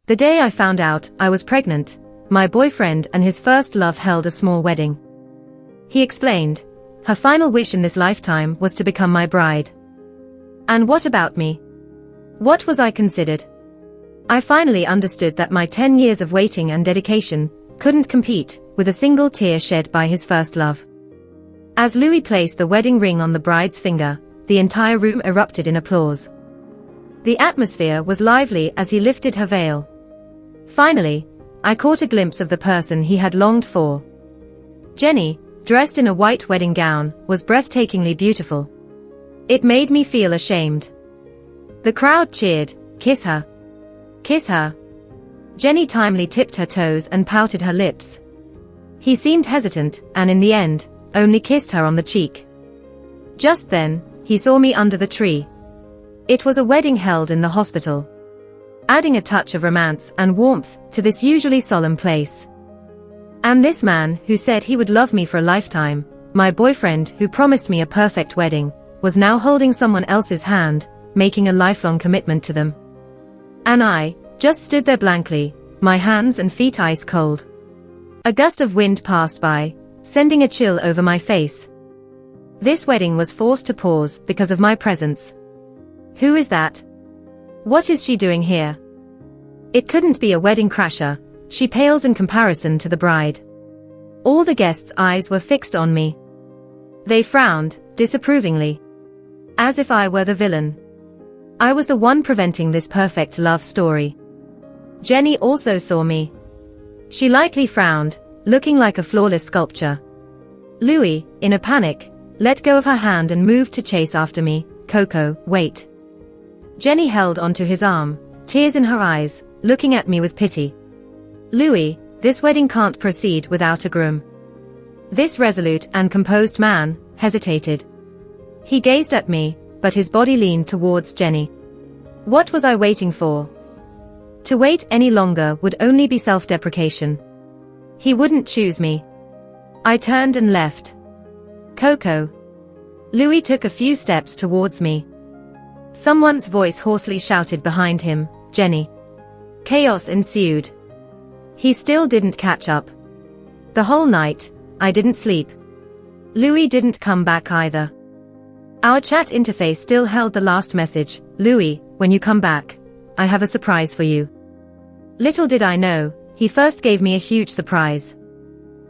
The day I found out I was pregnant, my boyfriend and his first love held a small wedding. He explained, her final wish in this lifetime was to become my bride. And what about me? What was I considered? I finally understood that my 10 years of waiting and dedication couldn't compete with a single tear shed by his first love. As Louis placed the wedding ring on the bride's finger, the entire room erupted in applause. The atmosphere was lively as he lifted her veil. Finally, I caught a glimpse of the person he had longed for. Jenny, dressed in a white wedding gown, was breathtakingly beautiful. It made me feel ashamed. The crowd cheered, "Kiss her. Kiss her." Jenny timely tipped her toes and pouted her lips. He seemed hesitant, and in the end, only kissed her on the cheek. Just then, he saw me under the tree. It was a wedding held in the hospital, adding a touch of romance and warmth to this usually solemn place. And this man, who said he would love me for a lifetime, my boyfriend who promised me a perfect wedding, was now holding someone else's hand, making a lifelong commitment to them. And I just stood there blankly, my hands and feet ice cold. A gust of wind passed by, sending a chill over my face. This wedding was forced to pause because of my presence. Who is that? What is she doing here? It couldn't be a wedding crasher, she pales in comparison to the bride. All the guests' eyes were fixed on me. They frowned, disapprovingly. As if I were the villain. I was the one preventing this perfect love story. Jenny also saw me. She lightly frowned, looking like a flawless sculpture. Louis, in a panic, let go of her hand and moved to chase after me. "Coco, wait." Jenny held onto his arm, tears in her eyes, looking at me with pity. "Louis, this wedding can't proceed without a groom." This resolute and composed man hesitated. He gazed at me, but his body leaned towards Jenny. What was I waiting for? To wait any longer would only be self-deprecation. He wouldn't choose me. I turned and left. "Coco." Louis took a few steps towards me. Someone's voice hoarsely shouted behind him, "Jenny." Chaos ensued. He still didn't catch up. The whole night, I didn't sleep. Louis didn't come back either. Our chat interface still held the last message, "Louis, when you come back, I have a surprise for you." Little did I know, he first gave me a huge surprise.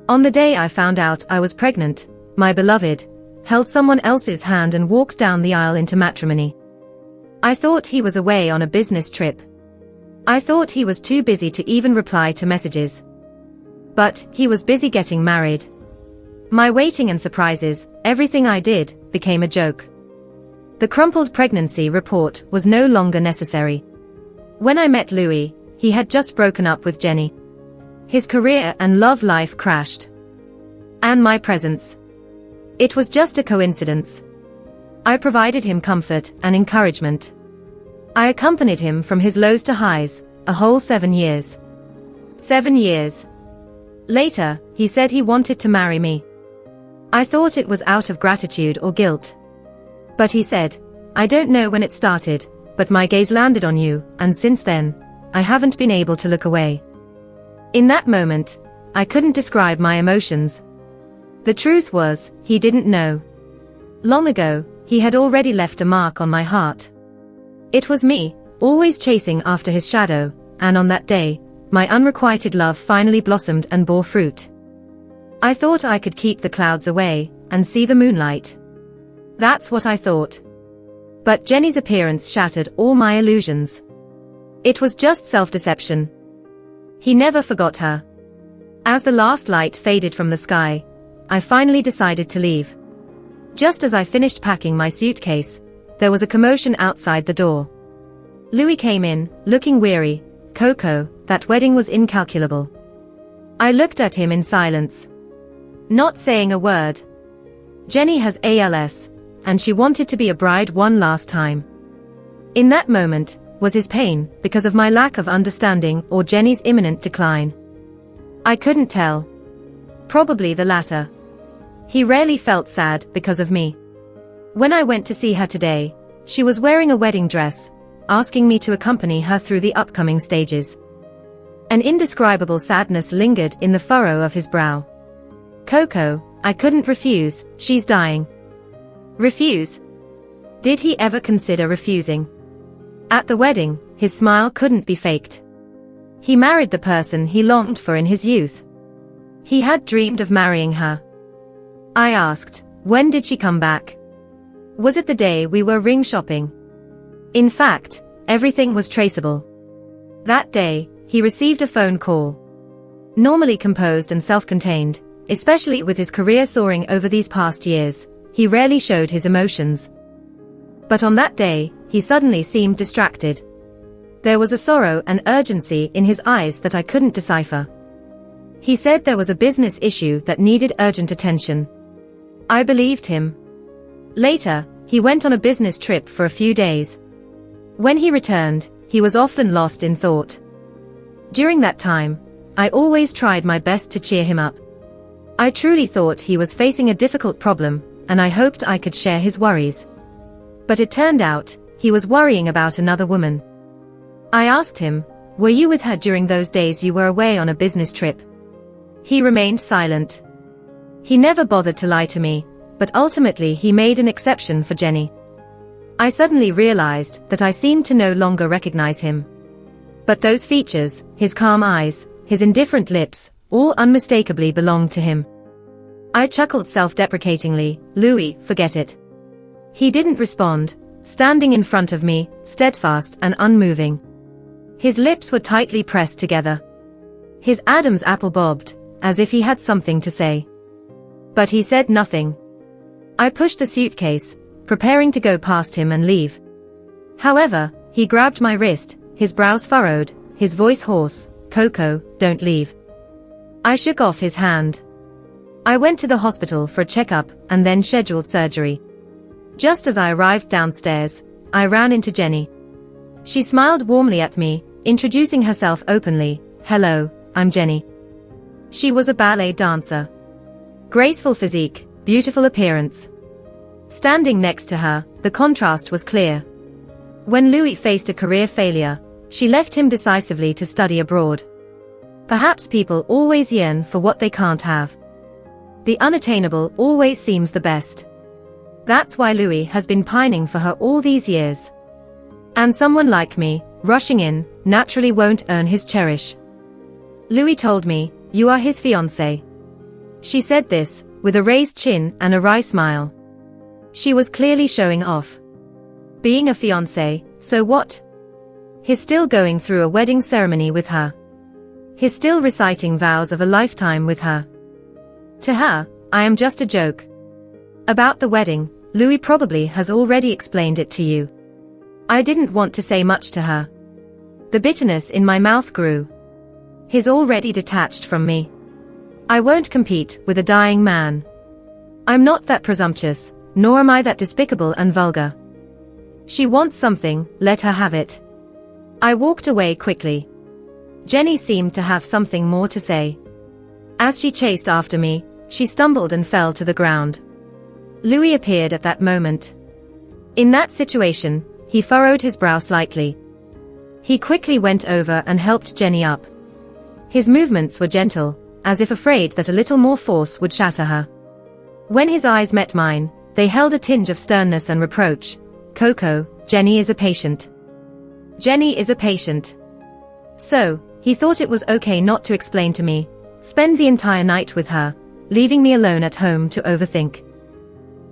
On the day I found out I was pregnant, my beloved held someone else's hand and walked down the aisle into matrimony. I thought he was away on a business trip. I thought he was too busy to even reply to messages. But he was busy getting married. My waiting and surprises, everything I did, became a joke. The crumpled pregnancy report was no longer necessary. When I met Louis, he had just broken up with Jenny. His career and love life crashed. And my presence. It was just a coincidence. I provided him comfort and encouragement. I accompanied him from his lows to highs, a whole 7 years. 7 years. Later, he said he wanted to marry me. I thought it was out of gratitude or guilt. But he said, "I don't know when it started, but my gaze landed on you, and since then, I haven't been able to look away." In that moment, I couldn't describe my emotions. The truth was, he didn't know. Long ago, he had already left a mark on my heart. It was me, always chasing after his shadow, and on that day, my unrequited love finally blossomed and bore fruit. I thought I could keep the clouds away, and see the moonlight. That's what I thought. But Jenny's appearance shattered all my illusions. It was just self-deception. He never forgot her. As the last light faded from the sky, I finally decided to leave. Just as I finished packing my suitcase, there was a commotion outside the door. Louis came in, looking weary. "Coco, that wedding was incalculable." I looked at him in silence, not saying a word. Jenny has ALS, and she wanted to be a bride one last time. In that moment, was his pain because of my lack of understanding or Jenny's imminent decline? I couldn't tell. Probably the latter. He rarely felt sad because of me. When I went to see her today, she was wearing a wedding dress, asking me to accompany her through the upcoming stages. An indescribable sadness lingered in the furrow of his brow. Coco, I couldn't refuse, she's dying. Refuse? Did he ever consider refusing? At the wedding, his smile couldn't be faked. He married the person he longed for in his youth. He had dreamed of marrying her. I asked, when did she come back? Was it the day we were ring shopping? In fact, everything was traceable. That day, he received a phone call. Normally composed and self-contained, especially with his career soaring over these past years, he rarely showed his emotions. But on that day, he suddenly seemed distracted. There was a sorrow and urgency in his eyes that I couldn't decipher. He said there was a business issue that needed urgent attention. I believed him. Later, he went on a business trip for a few days. When he returned, he was often lost in thought. During that time, I always tried my best to cheer him up. I truly thought he was facing a difficult problem, and I hoped I could share his worries. But it turned out, he was worrying about another woman. I asked him, were you with her during those days you were away on a business trip? He remained silent. He never bothered to lie to me, but ultimately he made an exception for Jenny. I suddenly realized that I seemed to no longer recognize him. But those features, his calm eyes, his indifferent lips, all unmistakably belonged to him. I chuckled self-deprecatingly, Louis, forget it. He didn't respond, standing in front of me, steadfast and unmoving. His lips were tightly pressed together. His Adam's apple bobbed, as if he had something to say. But he said nothing. I pushed the suitcase, preparing to go past him and leave. However, he grabbed my wrist, his brows furrowed, his voice hoarse, Coco, don't leave. I shook off his hand. I went to the hospital for a checkup and then scheduled surgery. Just as I arrived downstairs, I ran into Jenny. She smiled warmly at me, introducing herself openly, hello, I'm Jenny. She was a ballet dancer. Graceful physique, beautiful appearance. Standing next to her, the contrast was clear. When Louis faced a career failure, she left him decisively to study abroad. Perhaps people always yearn for what they can't have. The unattainable always seems the best. That's why Louis has been pining for her all these years. And someone like me, rushing in, naturally won't earn his cherish. Louis told me, you are his fiancé. She said this, with a raised chin and a wry smile. She was clearly showing off. Being a fiancé, so what? He's still going through a wedding ceremony with her. He's still reciting vows of a lifetime with her. To her, I am just a joke. About the wedding, Louis probably has already explained it to you. I didn't want to say much to her. The bitterness in my mouth grew. He's already detached from me. I won't compete with a dying man. I'm not that presumptuous, nor am I that despicable and vulgar. She wants something, let her have it. I walked away quickly. Jenny seemed to have something more to say. As she chased after me, she stumbled and fell to the ground. Louis appeared at that moment. In that situation, he furrowed his brow slightly. He quickly went over and helped Jenny up. His movements were gentle, as if afraid that a little more force would shatter her. When his eyes met mine, they held a tinge of sternness and reproach. Coco, Jenny is a patient. Jenny is a patient. So, he thought it was okay not to explain to me, spend the entire night with her, leaving me alone at home to overthink.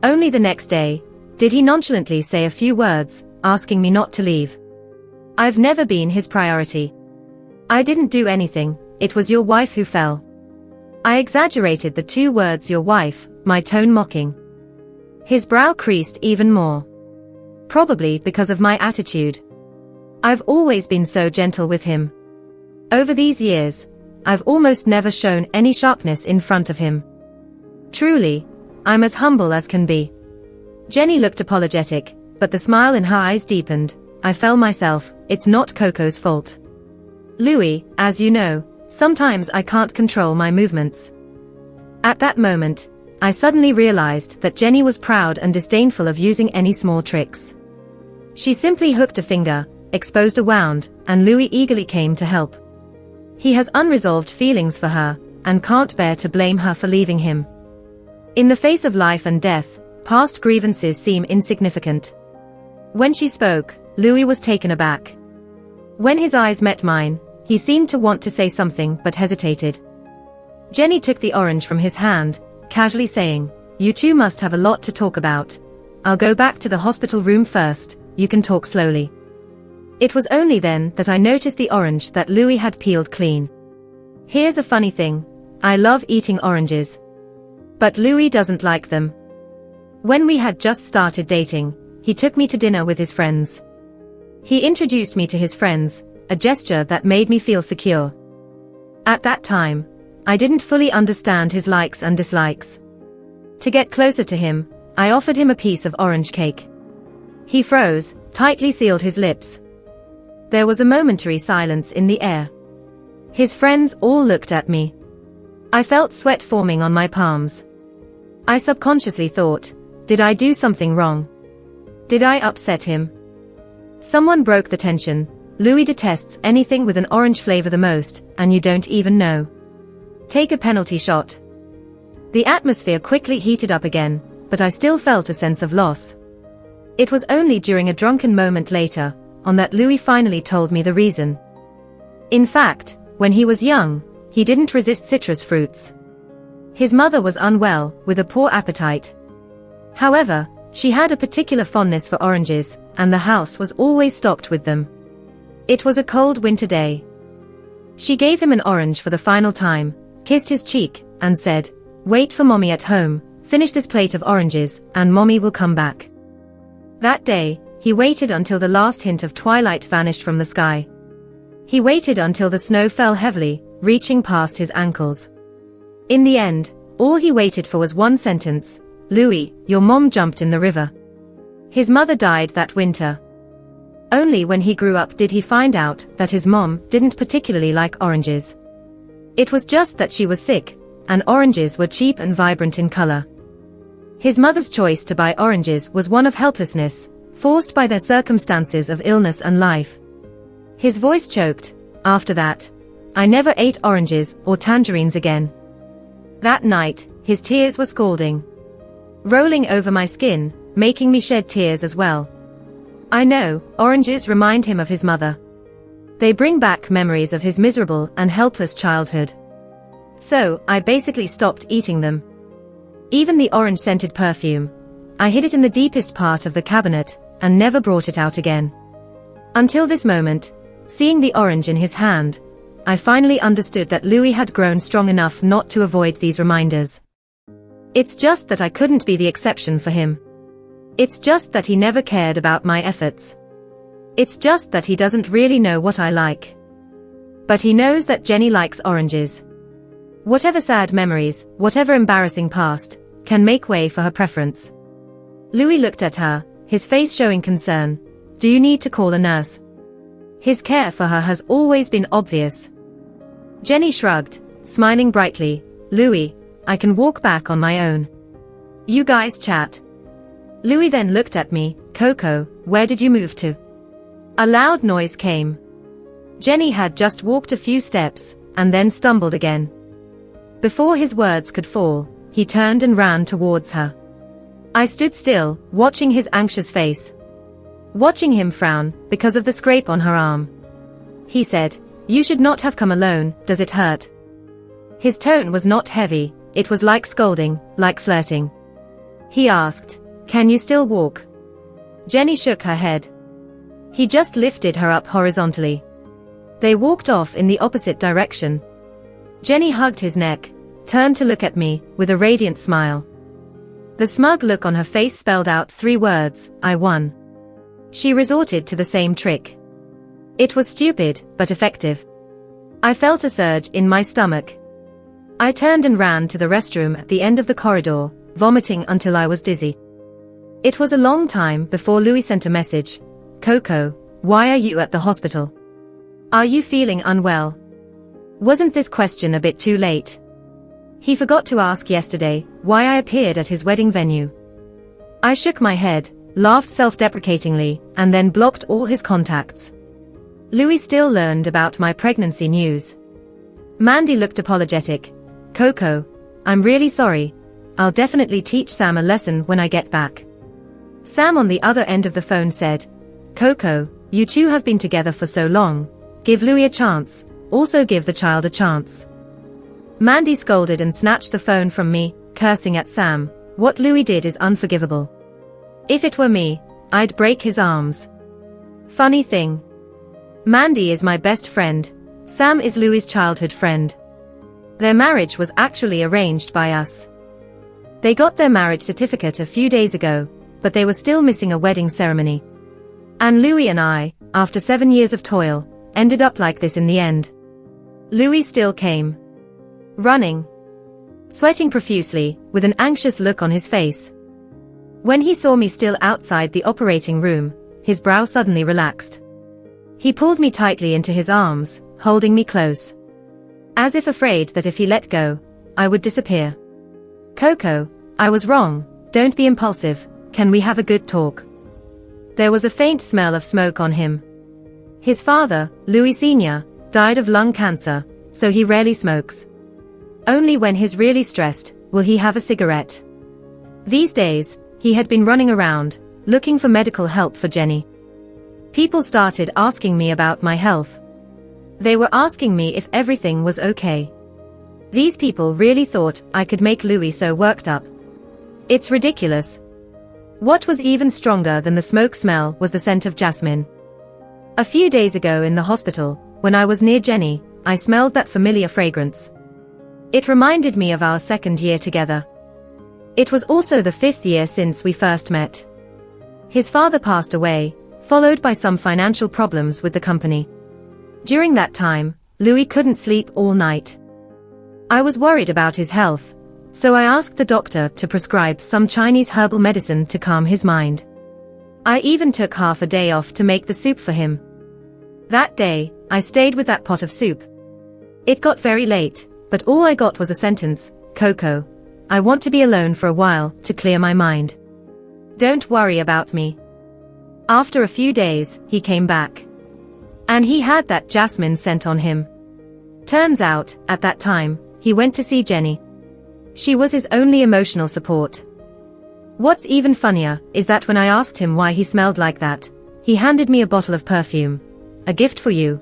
Only the next day, did he nonchalantly say a few words, asking me not to leave. I've never been his priority. I didn't do anything, it was your wife who fell. I exaggerated the two words your wife, my tone mocking. His brow creased even more. Probably because of my attitude. I've always been so gentle with him. Over these years, I've almost never shown any sharpness in front of him. Truly, I'm as humble as can be. Jenny looked apologetic, but the smile in her eyes deepened. I fell myself, it's not Coco's fault. Louis, as you know, sometimes I can't control my movements. At that moment, I suddenly realized that Jenny was proud and disdainful of using any small tricks. She simply hooked a finger, exposed a wound, and Louis eagerly came to help. He has unresolved feelings for her, and can't bear to blame her for leaving him. In the face of life and death, past grievances seem insignificant. When she spoke, Louis was taken aback. When his eyes met mine, he seemed to want to say something but hesitated. Jenny took the orange from his hand, casually saying, "You two must have a lot to talk about. I'll go back to the hospital room first, you can talk slowly." It was only then that I noticed the orange that Louis had peeled clean. Here's a funny thing, I love eating oranges. But Louis doesn't like them. When we had just started dating, he took me to dinner with his friends. He introduced me to his friends, a gesture that made me feel secure. At that time, I didn't fully understand his likes and dislikes. To get closer to him, I offered him a piece of orange cake. He froze, tightly sealed his lips. There was a momentary silence in the air. His friends all looked at me. I felt sweat forming on my palms. I subconsciously thought, did I do something wrong? Did I upset him? Someone broke the tension. Louis detests anything with an orange flavor the most, and you don't even know. Take a penalty shot. The atmosphere quickly heated up again, but I still felt a sense of loss. It was only during a drunken moment later, on that Louis finally told me the reason. In fact, when he was young, he didn't resist citrus fruits. His mother was unwell, with a poor appetite. However, she had a particular fondness for oranges, and the house was always stocked with them. It was a cold winter day. She gave him an orange for the final time, kissed his cheek, and said, "Wait for mommy at home, finish this plate of oranges, and mommy will come back." That day, he waited until the last hint of twilight vanished from the sky. He waited until the snow fell heavily, reaching past his ankles. In the end, all he waited for was one sentence, "Louis, your mom jumped in the river." His mother died that winter. Only when he grew up did he find out that his mom didn't particularly like oranges. It was just that she was sick, and oranges were cheap and vibrant in color. His mother's choice to buy oranges was one of helplessness, forced by their circumstances of illness and life. His voice choked. After that, I never ate oranges or tangerines again. That night, his tears were scalding, rolling over my skin, making me shed tears as well. I know, oranges remind him of his mother. They bring back memories of his miserable and helpless childhood. So, I basically stopped eating them. Even the orange-scented perfume, I hid it in the deepest part of the cabinet, and never brought it out again. Until this moment, seeing the orange in his hand, I finally understood that Louis had grown strong enough not to avoid these reminders. It's just that I couldn't be the exception for him. It's just that he never cared about my efforts. It's just that he doesn't really know what I like. But he knows that Jenny likes oranges. Whatever sad memories, whatever embarrassing past, can make way for her preference. Louis looked at her, his face showing concern. "Do you need to call a nurse?" His care for her has always been obvious. Jenny shrugged, smiling brightly. "Louis, I can walk back on my own. You guys chat." Louis then looked at me. "Coco, where did you move to?" A loud noise came. Jenny had just walked a few steps, and then stumbled again. Before his words could fall, he turned and ran towards her. I stood still, watching his anxious face. Watching him frown, because of the scrape on her arm. He said, "You should not have come alone, does it hurt?" His tone was not heavy, it was like scolding, like flirting. He asked, "Can you still walk?" Jenny shook her head. He just lifted her up horizontally. They walked off in the opposite direction. Jenny hugged his neck, turned to look at me, with a radiant smile. The smug look on her face spelled out 3 words, "I won." She resorted to the same trick. It was stupid, but effective. I felt a surge in my stomach. I turned and ran to the restroom at the end of the corridor, vomiting until I was dizzy. It was a long time before Louis sent a message. "Coco, why are you at the hospital? Are you feeling unwell?" Wasn't this question a bit too late? He forgot to ask yesterday why I appeared at his wedding venue. I shook my head, laughed self-deprecatingly, and then blocked all his contacts. Louis still learned about my pregnancy news. Mandy looked apologetic. Coco, I'm really sorry. I'll definitely teach Sam a lesson when I get back. Sam on the other end of the phone said, Coco, you two have been together for so long. Give Louis a chance, also give the child a chance. Mandy scolded and snatched the phone from me, cursing at Sam. What Louis did is unforgivable. If it were me, I'd break his arms. Funny thing. Mandy is my best friend. Sam is Louis's childhood friend. Their marriage was actually arranged by us. They got their marriage certificate a few days ago, but they were still missing a wedding ceremony. And Louis and I, after 7 years of toil, ended up like this in the end. Louis still came. Running. Sweating profusely, with an anxious look on his face. When he saw me still outside the operating room, his brow suddenly relaxed. He pulled me tightly into his arms, holding me close. As if afraid that if he let go, I would disappear. Coco, I was wrong, don't be impulsive, can we have a good talk? There was a faint smell of smoke on him. His father, Louis Sr., died of lung cancer, so he rarely smokes. Only when he's really stressed, will he have a cigarette. These days, he had been running around, looking for medical help for Jenny. People started asking me about my health. They were asking me if everything was okay. These people really thought I could make Louis so worked up. It's ridiculous. What was even stronger than the smoke smell was the scent of jasmine. A few days ago in the hospital, when I was near Jenny, I smelled that familiar fragrance. It reminded me of our 2nd year together. It was also the 5th year since we first met. His father passed away, followed by some financial problems with the company. During that time, Louis couldn't sleep all night. I was worried about his health, so I asked the doctor to prescribe some Chinese herbal medicine to calm his mind. I even took half a day off to make the soup for him. That day, I stayed with that pot of soup. It got very late, but all I got was a sentence, Coco, I want to be alone for a while to clear my mind. Don't worry about me. After a few days, he came back. And he had that jasmine scent on him. Turns out, at that time, he went to see Jenny. She was his only emotional support. What's even funnier is that when I asked him why he smelled like that, he handed me a bottle of perfume. A gift for you.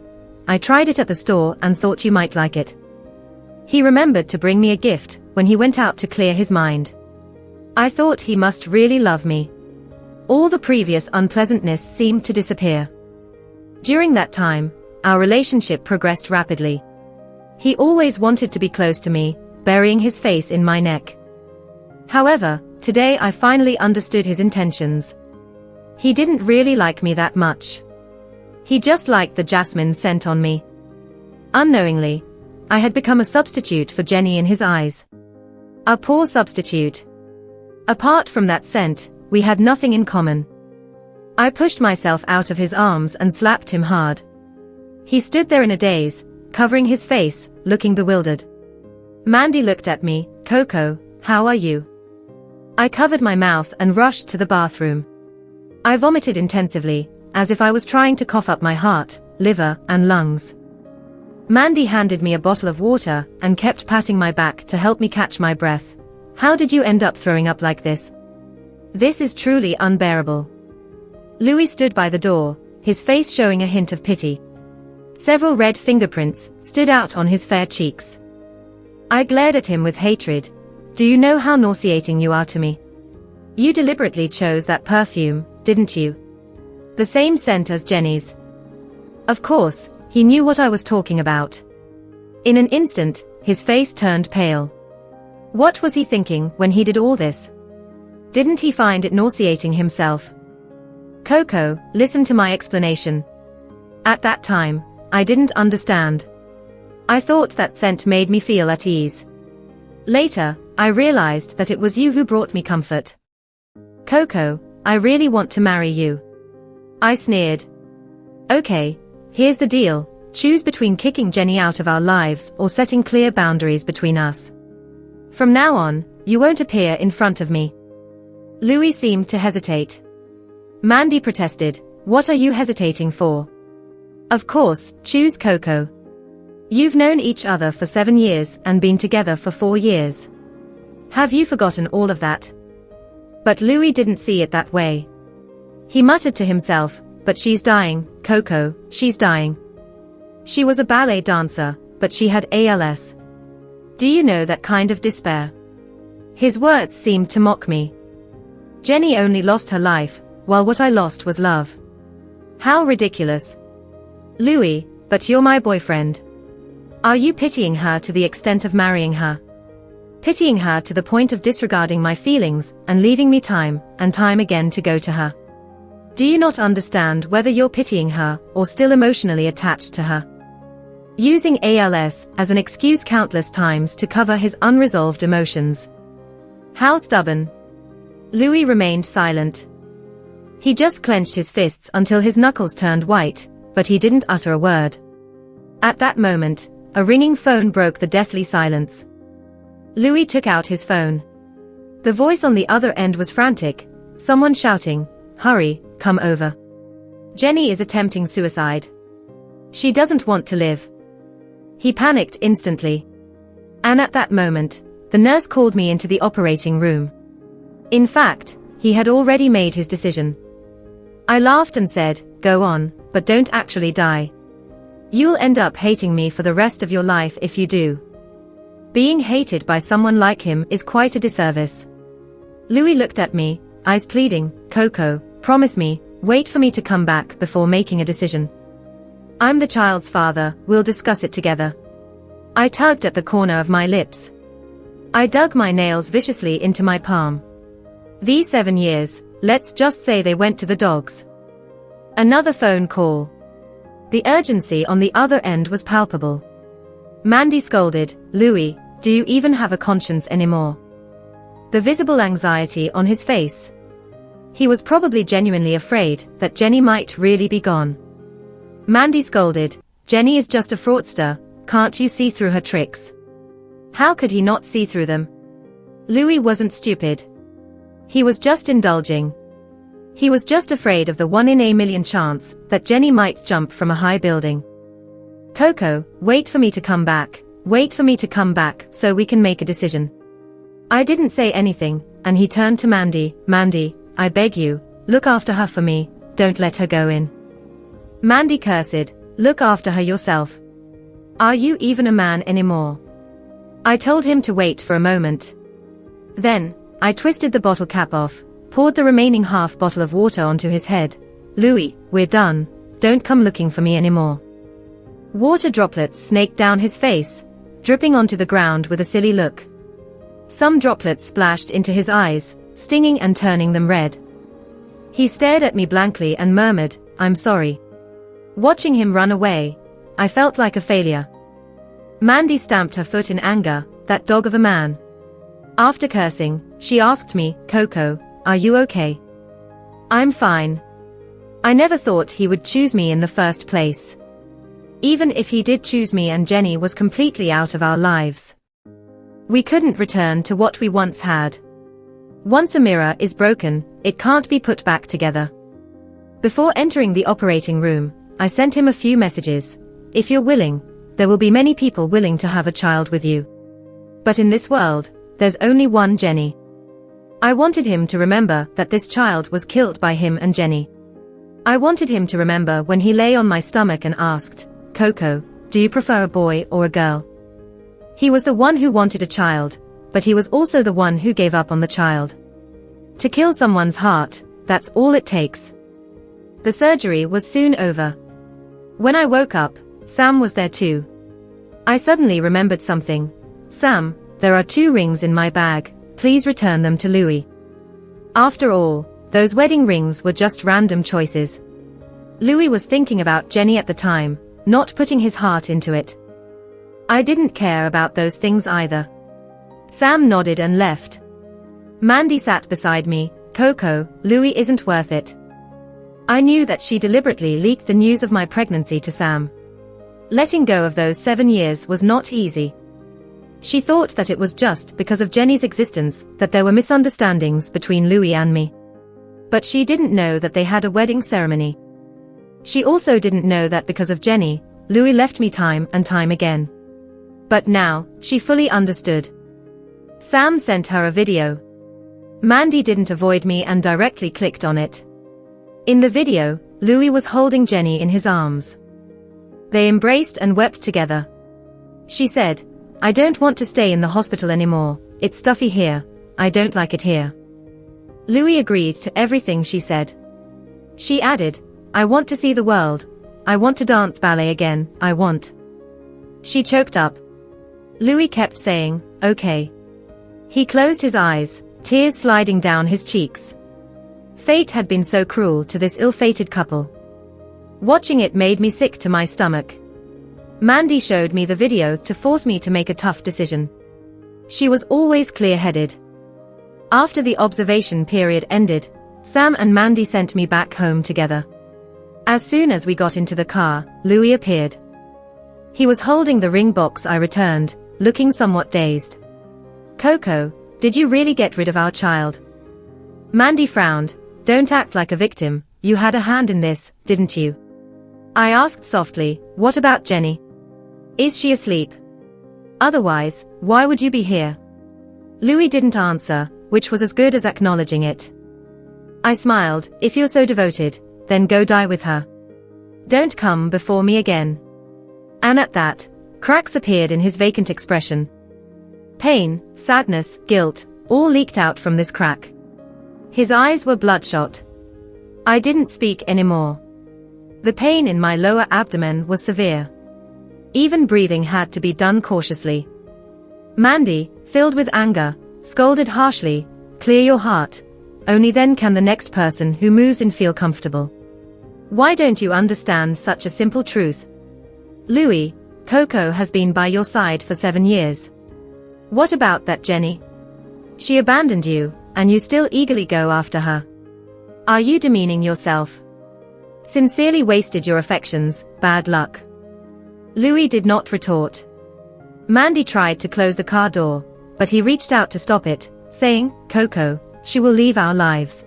I tried it at the store and thought you might like it. He remembered to bring me a gift when he went out to clear his mind. I thought he must really love me. All the previous unpleasantness seemed to disappear. During that time, our relationship progressed rapidly. He always wanted to be close to me, burying his face in my neck. However, today I finally understood his intentions. He didn't really like me that much. He just liked the jasmine scent on me. Unknowingly, I had become a substitute for Jenny in his eyes. A poor substitute. Apart from that scent, we had nothing in common. I pushed myself out of his arms and slapped him hard. He stood there in a daze, covering his face, looking bewildered. Mandy looked at me, Coco, how are you? I covered my mouth and rushed to the bathroom. I vomited intensively, as if I was trying to cough up my heart, liver, and lungs. Mandy handed me a bottle of water and kept patting my back to help me catch my breath. How did you end up throwing up like this? This is truly unbearable. Louis stood by the door, his face showing a hint of pity. Several red fingerprints stood out on his fair cheeks. I glared at him with hatred. Do you know how nauseating you are to me? You deliberately chose that perfume, didn't you? The same scent as Jenny's. Of course, he knew what I was talking about. In an instant, his face turned pale. What was he thinking when he did all this? Didn't he find it nauseating himself? Coco, listen to my explanation. At that time, I didn't understand. I thought that scent made me feel at ease. Later, I realized that it was you who brought me comfort. Coco, I really want to marry you. I sneered. Okay, here's the deal, choose between kicking Jenny out of our lives or setting clear boundaries between us. From now on, you won't appear in front of me. Louis seemed to hesitate. Mandy protested, what are you hesitating for? Of course, choose Coco. You've known each other for 7 years and been together for 4 years. Have you forgotten all of that? But Louis didn't see it that way. He muttered to himself, but she's dying, Coco, she's dying. She was a ballet dancer, but she had ALS. Do you know that kind of despair? His words seemed to mock me. Jenny only lost her life, while what I lost was love. How ridiculous. Louis, but you're my boyfriend. Are you pitying her to the extent of marrying her? Pitying her to the point of disregarding my feelings and leaving me time and time again to go to her? Do you not understand whether you're pitying her or still emotionally attached to her? Using ALS as an excuse countless times to cover his unresolved emotions. How stubborn. Louis remained silent. He just clenched his fists until his knuckles turned white, but he didn't utter a word. At that moment, a ringing phone broke the deathly silence. Louis took out his phone. The voice on the other end was frantic, someone shouting, "Hurry, come over. Jenny is attempting suicide. She doesn't want to live." He panicked instantly. And at that moment, the nurse called me into the operating room. In fact, he had already made his decision. I laughed and said, "Go on, but don't actually die. You'll end up hating me for the rest of your life if you do." Being hated by someone like him is quite a disservice. Louis looked at me, eyes pleading, "Coco, promise me, wait for me to come back before making a decision. I'm the child's father, we'll discuss it together." I tugged at the corner of my lips. I dug my nails viciously into my palm. These 7 years, let's just say they went to the dogs. Another phone call. The urgency on the other end was palpable. Mandy scolded, "Louis, do you even have a conscience anymore?" The visible anxiety on his face. He was probably genuinely afraid that Jenny might really be gone. Mandy scolded, "Jenny is just a fraudster, can't you see through her tricks?" How could he not see through them? Louis wasn't stupid. He was just indulging. He was just afraid of the 1 in a million chance that Jenny might jump from a high building. "Coco, wait for me to come back, wait for me to come back so we can make a decision." I didn't say anything, and he turned to Mandy, "Mandy, I beg you, look after her for me, don't let her go in." Mandy cursed, "Look after her yourself. Are you even a man anymore?" I told him to wait for a moment. Then, I twisted the bottle cap off, poured the remaining half bottle of water onto his head. "Louis, we're done, don't come looking for me anymore." Water droplets snaked down his face, dripping onto the ground with a silly look. Some droplets splashed into his eyes, stinging and turning them red. He stared at me blankly and murmured, "I'm sorry." Watching him run away, I felt like a failure. Mandy stamped her foot in anger, that dog of a man. After cursing, she asked me, "Coco, are you okay?" "I'm fine. I never thought he would choose me in the first place. Even if he did choose me and Jenny was completely out of our lives. We couldn't return to what we once had. Once a mirror is broken, it can't be put back together." Before entering the operating room, I sent him a few messages. "If you're willing, there will be many people willing to have a child with you. But in this world, there's only one Jenny." I wanted him to remember that this child was killed by him and Jenny. I wanted him to remember when he lay on my stomach and asked, "Coco, do you prefer a boy or a girl?" He was the one who wanted a child, but he was also the one who gave up on the child. To kill someone's heart, that's all it takes. The surgery was soon over. When I woke up, Sam was there too. I suddenly remembered something. "Sam, there are 2 rings in my bag, please return them to Louis." After all, those wedding rings were just random choices. Louis was thinking about Jenny at the time, not putting his heart into it. I didn't care about those things either. Sam nodded and left. Mandy sat beside me, "Coco, Louis isn't worth it." I knew that she deliberately leaked the news of my pregnancy to Sam. Letting go of those 7 years was not easy. She thought that it was just because of Jenny's existence that there were misunderstandings between Louis and me. But she didn't know that they had a wedding ceremony. She also didn't know that because of Jenny, Louis left me time and time again. But now, she fully understood. Sam sent her a video. Mandy didn't avoid me and directly clicked on it. In the video, Louis was holding Jenny in his arms. They embraced and wept together. She said, "I don't want to stay in the hospital anymore, it's stuffy here, I don't like it here." Louis agreed to everything she said. She added, "I want to see the world, I want to dance ballet again, I want." She choked up. Louis kept saying, "Okay." He closed his eyes, tears sliding down his cheeks. Fate had been so cruel to this ill-fated couple. Watching it made me sick to my stomach. Mandy showed me the video to force me to make a tough decision. She was always clear-headed. After the observation period ended, Sam and Mandy sent me back home together. As soon as we got into the car, Louis appeared. He was holding the ring box I returned, looking somewhat dazed. "Coco, did you really get rid of our child?" Mandy frowned. "Don't act like a victim, you had a hand in this, didn't you?" I asked softly, "What about Jenny? Is she asleep? Otherwise, why would you be here?" Louis didn't answer, which was as good as acknowledging it. I smiled. "If you're so devoted, then go die with her. Don't come before me again." And at that, cracks appeared in his vacant expression. Pain, sadness, guilt, all leaked out from this crack. His eyes were bloodshot. I didn't speak anymore. The pain in my lower abdomen was severe. Even breathing had to be done cautiously. Mandy, filled with anger, scolded harshly, "Clear your heart. Only then can the next person who moves in feel comfortable. Why don't you understand such a simple truth? Louis, Coco has been by your side for 7 years. What about that Jenny? She abandoned you, and you still eagerly go after her. Are you demeaning yourself? Sincerely wasted your affections, bad luck." Louis did not retort. Mandy tried to close the car door, but he reached out to stop it, saying, "Coco, she will leave our lives."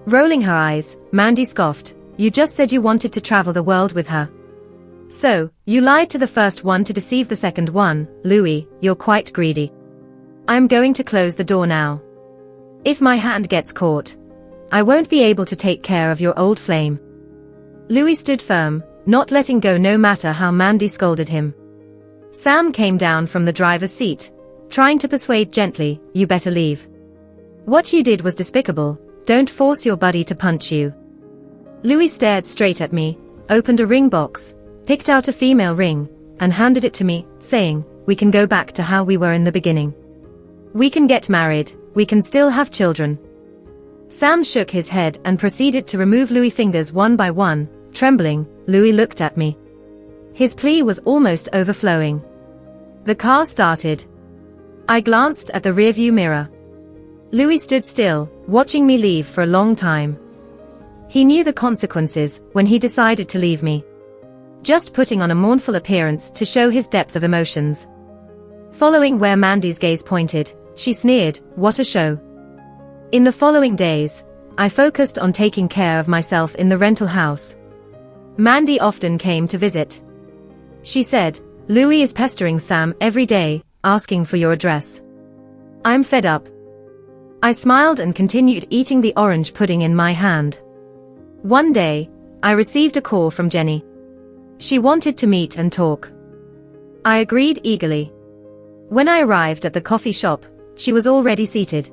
Rolling her eyes, Mandy scoffed, "You just said you wanted to travel the world with her. So, you lied to the first one to deceive the second one. Louis, you're quite greedy. I'm going to close the door now. If my hand gets caught, I won't be able to take care of your old flame." Louis stood firm, not letting go no matter how Mandy scolded him. Sam came down from the driver's seat, trying to persuade gently, "You better leave. What you did was despicable, don't force your buddy to punch you." Louis stared straight at me, opened a ring box, picked out a female ring, and handed it to me, saying, "We can go back to how we were in the beginning. We can get married, we can still have children." Sam shook his head and proceeded to remove Louis' fingers one by one. Trembling, Louis looked at me. His plea was almost overflowing. The car started. I glanced at the rearview mirror. Louis stood still, watching me leave for a long time. He knew the consequences when he decided to leave me. Just putting on a mournful appearance to show his depth of emotions. Following where Mandy's gaze pointed, she sneered, "What a show." In the following days, I focused on taking care of myself in the rental house. Mandy often came to visit. She said, "Louis is pestering Sam every day, asking for your address. I'm fed up." I smiled and continued eating the orange pudding in my hand. One day, I received a call from Jenny. She wanted to meet and talk. I agreed eagerly. When I arrived at the coffee shop, she was already seated.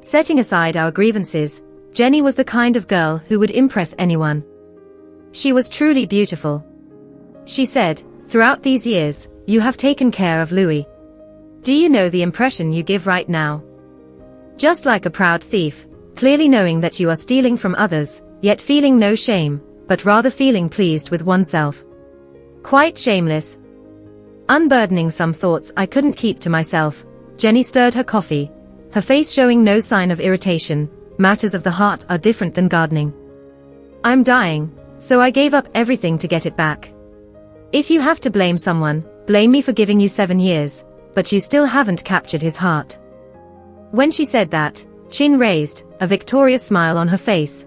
Setting aside our grievances, Jenny was the kind of girl who would impress anyone. She was truly beautiful. She said, "Throughout these years, you have taken care of Louis. Do you know the impression you give right now? Just like a proud thief, clearly knowing that you are stealing from others, yet feeling no shame, but rather feeling pleased with oneself. Quite shameless." Unburdening some thoughts I couldn't keep to myself, Jenny stirred her coffee, her face showing no sign of irritation. Matters of the heart are different than gardening. "I'm dying, so I gave up everything to get it back. If you have to blame someone, blame me for giving you 7 years, but you still haven't captured his heart." When she said that, chin raised, a victorious smile on her face.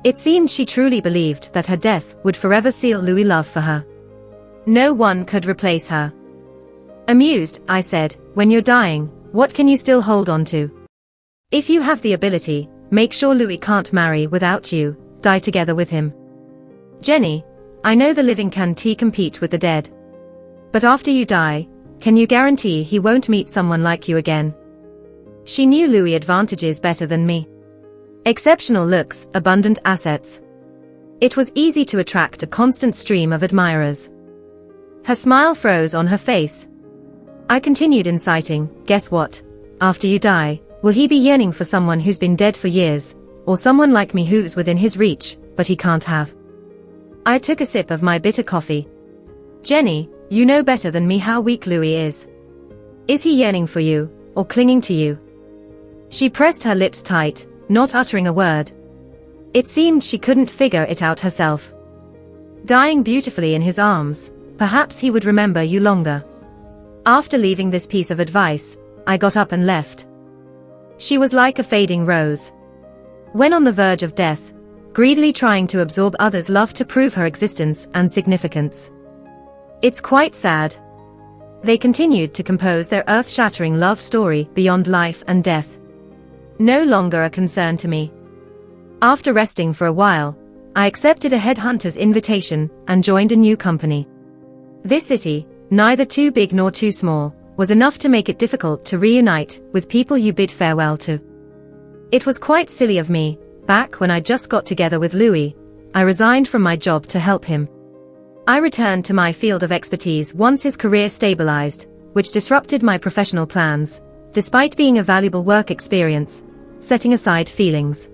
It seemed she truly believed that her death would forever seal Louis' love for her. No one could replace her. Amused, I said, when you're dying, what can you still hold on to? If you have the ability, make sure Louis can't marry without you, die together with him. Jenny, I know the living can't compete with the dead. But after you die, can you guarantee he won't meet someone like you again? She knew Louis' advantages better than me. Exceptional looks, abundant assets. It was easy to attract a constant stream of admirers. Her smile froze on her face. I continued inciting, guess what? After you die, will he be yearning for someone who's been dead for years, or someone like me who's within his reach, but he can't have? I took a sip of my bitter coffee. Jenny, you know better than me how weak Louis is. Is he yearning for you, or clinging to you? She pressed her lips tight, not uttering a word. It seemed she couldn't figure it out herself. Dying beautifully in his arms, perhaps he would remember you longer. After leaving this piece of advice, I got up and left. She was like a fading rose. When on the verge of death, greedily trying to absorb others' love to prove her existence and significance. It's quite sad. They continued to compose their earth-shattering love story beyond life and death. No longer a concern to me. After resting for a while, I accepted a headhunter's invitation and joined a new company. This city, neither too big nor too small, was enough to make it difficult to reunite with people you bid farewell to. It was quite silly of me. Back when I just got together with Louis, I resigned from my job to help him. I returned to my field of expertise once his career stabilized, which disrupted my professional plans, despite being a valuable work experience, setting aside feelings.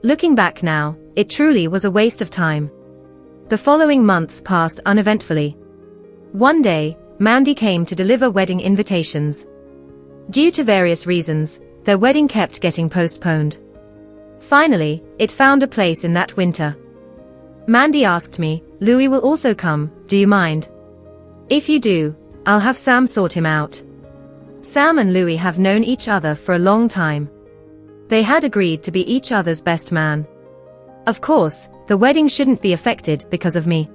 Looking back now, it truly was a waste of time. The following months passed uneventfully. One day, Mandy came to deliver wedding invitations. Due to various reasons, their wedding kept getting postponed. Finally, it found a place in that winter. Mandy asked me, Louis will also come, do you mind? If you do, I'll have Sam sort him out. Sam and Louis have known each other for a long time. They had agreed to be each other's best man. Of course, the wedding shouldn't be affected because of me.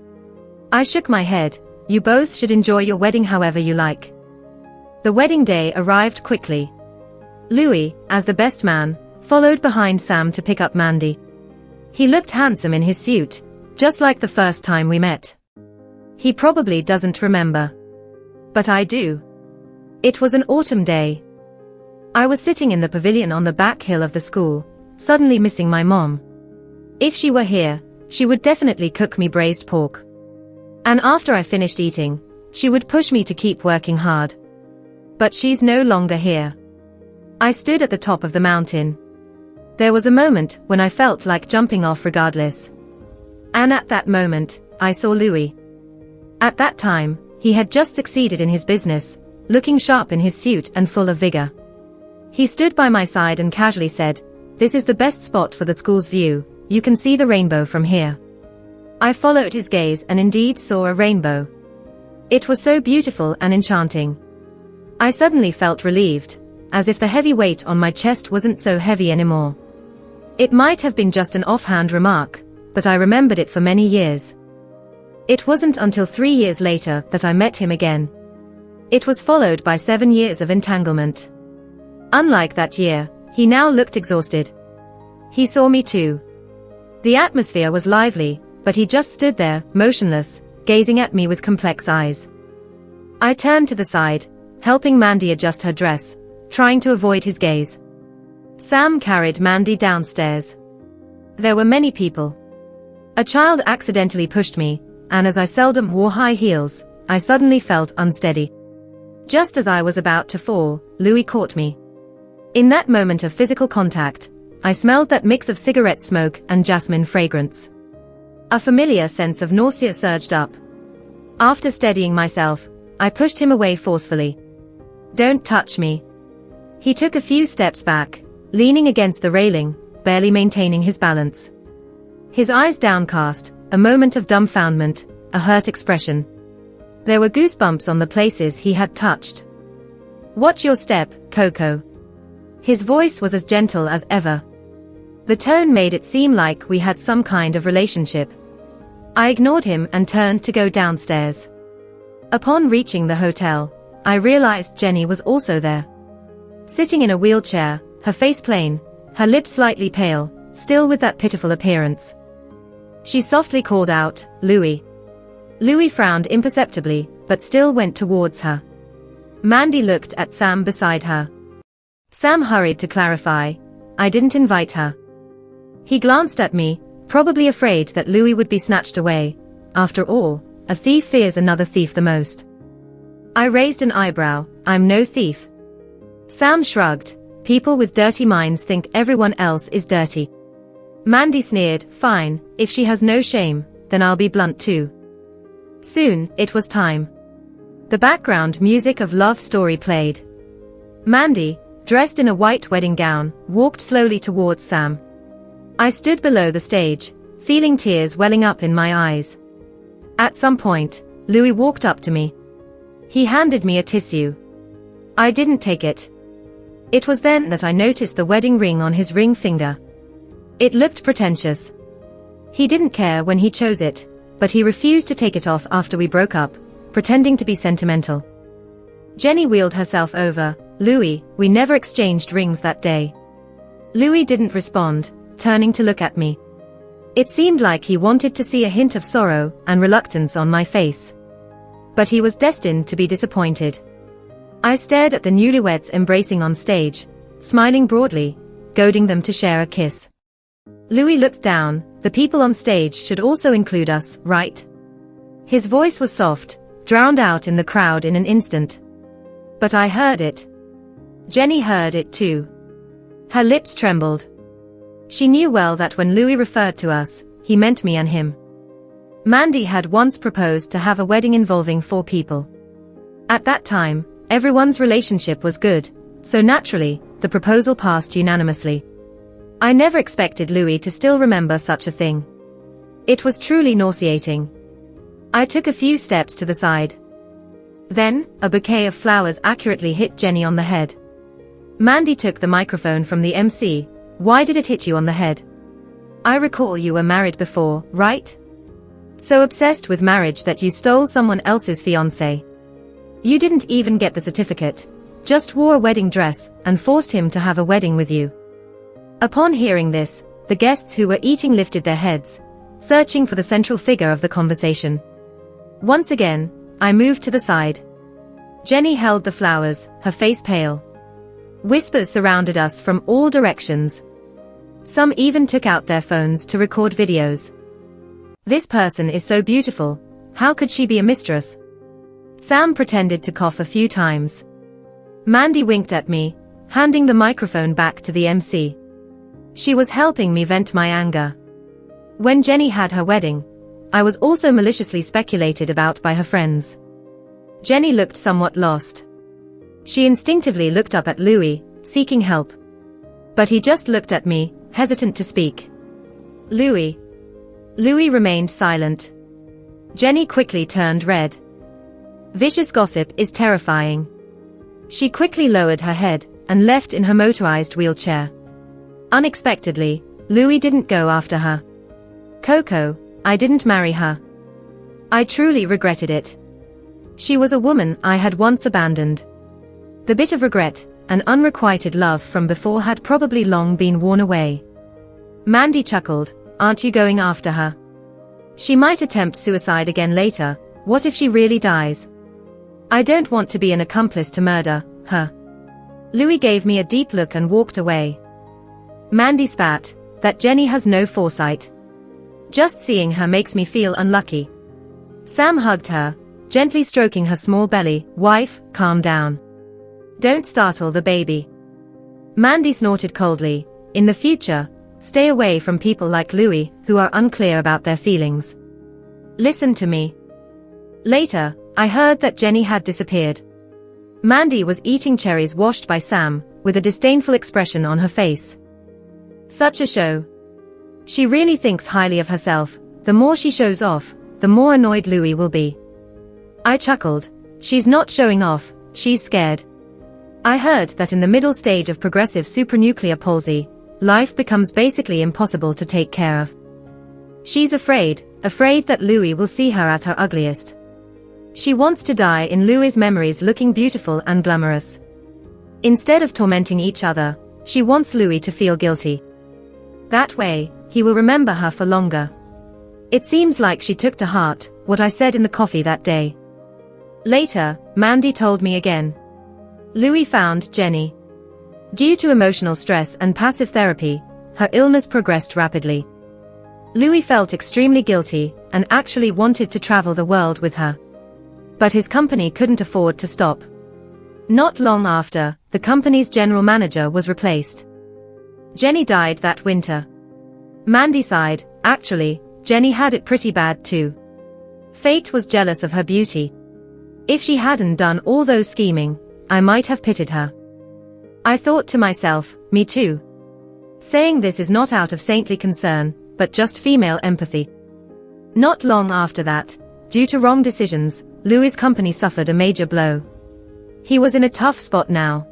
I shook my head, you both should enjoy your wedding however you like. The wedding day arrived quickly. Louis, as the best man, followed behind Sam to pick up Mandy. He looked handsome in his suit, just like the first time we met. He probably doesn't remember. But I do. It was an autumn day. I was sitting in the pavilion on the back hill of the school, suddenly missing my mom. If she were here, she would definitely cook me braised pork. And after I finished eating, she would push me to keep working hard. But she's no longer here. I stood at the top of the mountain. There was a moment when I felt like jumping off regardless. And at that moment, I saw Louis. At that time, he had just succeeded in his business, looking sharp in his suit and full of vigor. He stood by my side and casually said, "This is the best spot for the school's view, you can see the rainbow from here." I followed his gaze and indeed saw a rainbow. It was so beautiful and enchanting. I suddenly felt relieved, as if the heavy weight on my chest wasn't so heavy anymore. It might have been just an offhand remark, but I remembered it for many years. It wasn't until 3 years later that I met him again. It was followed by 7 years of entanglement. Unlike that year, he now looked exhausted. He saw me too. The atmosphere was lively, but he just stood there, motionless, gazing at me with complex eyes. I turned to the side, helping Mandy adjust her dress, trying to avoid his gaze. Sam carried Mandy downstairs. There were many people. A child accidentally pushed me, and as I seldom wore high heels, I suddenly felt unsteady. Just as I was about to fall, Louis caught me. In that moment of physical contact, I smelled that mix of cigarette smoke and jasmine fragrance. A familiar sense of nausea surged up. After steadying myself, I pushed him away forcefully. "Don't touch me." He took a few steps back, leaning against the railing, barely maintaining his balance. His eyes downcast, a moment of dumbfoundment, a hurt expression. There were goosebumps on the places he had touched. "Watch your step, Coco." His voice was as gentle as ever. The tone made it seem like we had some kind of relationship. I ignored him and turned to go downstairs. Upon reaching the hotel, I realized Jenny was also there. Sitting in a wheelchair, her face plain, her lips slightly pale, still with that pitiful appearance. She softly called out, "Louis." Louis frowned imperceptibly, but still went towards her. Mandy looked at Sam beside her. Sam hurried to clarify, "I didn't invite her." He glanced at me, probably afraid that Louis would be snatched away. After all, a thief fears another thief the most. I raised an eyebrow. "I'm no thief." Sam shrugged. "People with dirty minds think everyone else is dirty." Mandy sneered, "Fine, if she has no shame, then I'll be blunt too." Soon, it was time. The background music of Love Story played. Mandy, dressed in a white wedding gown, walked slowly towards Sam. I stood below the stage, feeling tears welling up in my eyes. At some point, Louis walked up to me. He handed me a tissue. I didn't take it. It was then that I noticed the wedding ring on his ring finger. It looked pretentious. He didn't care when he chose it, but he refused to take it off after we broke up, pretending to be sentimental. Jenny wheeled herself over. "Louis, we never exchanged rings that day." Louis didn't respond, turning to look at me. It seemed like he wanted to see a hint of sorrow and reluctance on my face. But he was destined to be disappointed. I stared at the newlyweds embracing on stage, smiling broadly, goading them to share a kiss. Louis looked down. "The people on stage should also include us, right?" His voice was soft, drowned out in the crowd in an instant. But I heard it. Jenny heard it too. Her lips trembled. She knew well that when Louis referred to us, he meant me and him. Mandy had once proposed to have a wedding involving 4 people. At that time, everyone's relationship was good, so naturally, the proposal passed unanimously. I never expected Louis to still remember such a thing. It was truly nauseating. I took a few steps to the side. Then, a bouquet of flowers accurately hit Jenny on the head. Mandy took the microphone from the MC. "Why did it hit you on the head? I recall you were married before, right? So obsessed with marriage that you stole someone else's fiancé. You didn't even get the certificate, just wore a wedding dress and forced him to have a wedding with you." Upon hearing this, the guests who were eating lifted their heads, searching for the central figure of the conversation. Once again, I moved to the side. Jenny held the flowers, her face pale. Whispers surrounded us from all directions. Some even took out their phones to record videos. "This person is so beautiful, how could she be a mistress?" Sam pretended to cough a few times. Mandy winked at me, handing the microphone back to the MC. She was helping me vent my anger. When Jenny had her wedding, I was also maliciously speculated about by her friends. Jenny looked somewhat lost. She instinctively looked up at Louis, seeking help. But he just looked at me, hesitant to speak. "Louis." Louis remained silent. Jenny quickly turned red. Vicious gossip is terrifying. She quickly lowered her head and left in her motorized wheelchair. Unexpectedly, Louis didn't go after her. "Coco, I didn't marry her. I truly regretted it. She was a woman I had once abandoned." The bit of regret, and unrequited love from before had probably long been worn away. Mandy chuckled. "Aren't you going after her? She might attempt suicide again later. What if she really dies? I don't want to be an accomplice to murder her." Louis gave me a deep look and walked away. Mandy spat. "That Jenny has no foresight. Just seeing her makes me feel unlucky." Sam hugged her, gently stroking her small belly. "Wife, calm down. Don't startle the baby." Mandy snorted coldly. "In the future, stay away from people like Louis, who are unclear about their feelings. Listen to me." Later, I heard that Jenny had disappeared. Mandy was eating cherries washed by Sam, with a disdainful expression on her face. Such a show. She really thinks highly of herself. The more she shows off, the more annoyed Louis will be. I chuckled. She's not showing off, she's scared. I heard that in the middle stage of progressive supranuclear palsy, life becomes basically impossible to take care of. She's afraid that Louis will see her at her ugliest. She wants to die in Louis's memories looking beautiful and glamorous. Instead of tormenting each other, she wants Louis to feel guilty. That way, he will remember her for longer. It seems like she took to heart what I said in the coffee that day. Later, Mandy told me again. Louis found Jenny. Due to emotional stress and passive therapy, her illness progressed rapidly. Louis felt extremely guilty and actually wanted to travel the world with her. But his company couldn't afford to stop. Not long after, the company's general manager was replaced. Jenny died that winter. Mandy sighed. Actually, Jenny had it pretty bad too. Fate was jealous of her beauty. If she hadn't done all those scheming, I might have pitied her. I thought to myself, me too. Saying this is not out of saintly concern, but just female empathy. Not long after that, due to wrong decisions, Louis's company suffered a major blow. He was in a tough spot now.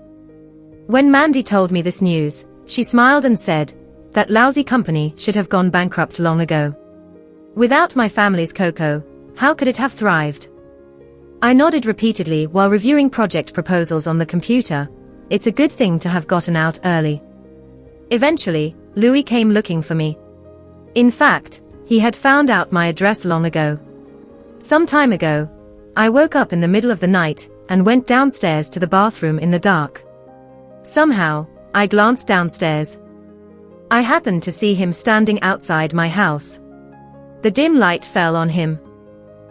When Mandy told me this news, she smiled and said, that lousy company should have gone bankrupt long ago. Without my family's cocoa, how could it have thrived? I nodded repeatedly while reviewing project proposals on the computer. It's a good thing to have gotten out early. Eventually, Louis came looking for me. In fact, he had found out my address long ago. Some time ago, I woke up in the middle of the night and went downstairs to the bathroom in the dark. Somehow, I glanced downstairs. I happened to see him standing outside my house. The dim light fell on him.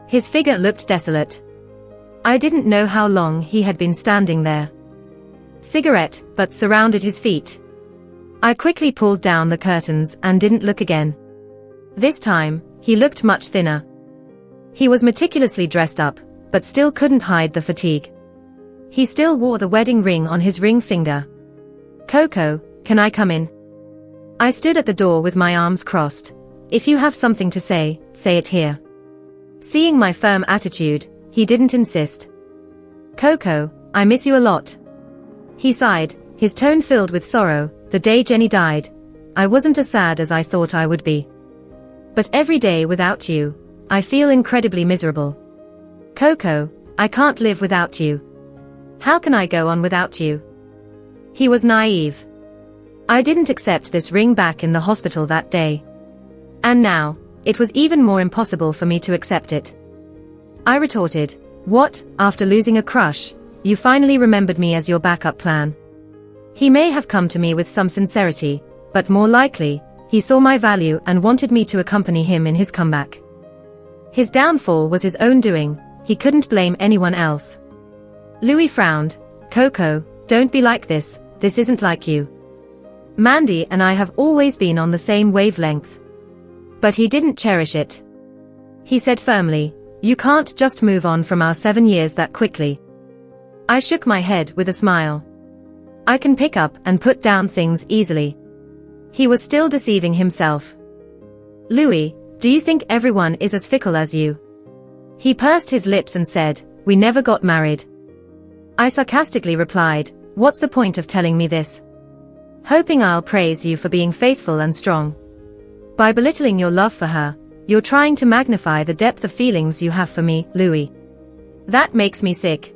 His figure looked desolate. I didn't know how long he had been standing there. Cigarette butts surrounded his feet. I quickly pulled down the curtains and didn't look again. This time, he looked much thinner. He was meticulously dressed up, but still couldn't hide the fatigue. He still wore the wedding ring on his ring finger. Coco, can I come in? I stood at the door with my arms crossed. If you have something to say it here. Seeing my firm attitude, he didn't insist. Coco, I miss you a lot. He sighed, his tone filled with sorrow. The day Jenny died, I wasn't as sad as I thought I would be. But every day without you, I feel incredibly miserable. Coco, I can't live without you. How can I go on without you? He was naive. I didn't accept this ring back in the hospital that day. And now, it was even more impossible for me to accept it. I retorted, what, after losing a crush, you finally remembered me as your backup plan? He may have come to me with some sincerity, but more likely, he saw my value and wanted me to accompany him in his comeback. His downfall was his own doing, he couldn't blame anyone else. Louis frowned. Coco, don't be like this isn't like you. Mandy and I have always been on the same wavelength. But he didn't cherish it. He said firmly, you can't just move on from our 7 years that quickly. I shook my head with a smile. I can pick up and put down things easily. He was still deceiving himself. Louis, do you think everyone is as fickle as you? He pursed his lips and said, we never got married. I sarcastically replied, what's the point of telling me this? Hoping I'll praise you for being faithful and strong. By belittling your love for her, you're trying to magnify the depth of feelings you have for me, Louis. That makes me sick.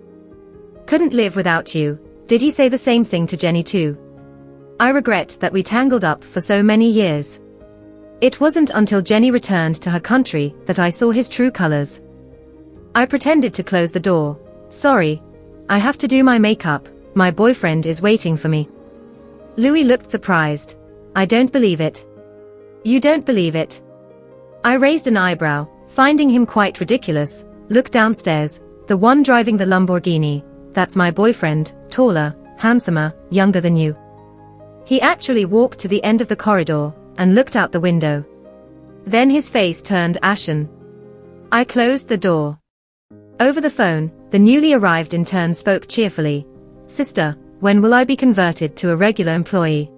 Couldn't live without you. Did he say the same thing to Jenny too? I regret that we tangled up for so many years. It wasn't until Jenny returned to her country that I saw his true colors. I pretended to close the door. Sorry. I have to do my makeup, my boyfriend is waiting for me. Louis looked surprised. I don't believe it. You don't believe it? I raised an eyebrow, finding him quite ridiculous. Look downstairs, the one driving the Lamborghini. That's my boyfriend, taller, handsomer, younger than you. He actually walked to the end of the corridor and looked out the window. Then his face turned ashen. I closed the door. Over the phone, the newly arrived intern spoke cheerfully. Sister, when will I be converted to a regular employee?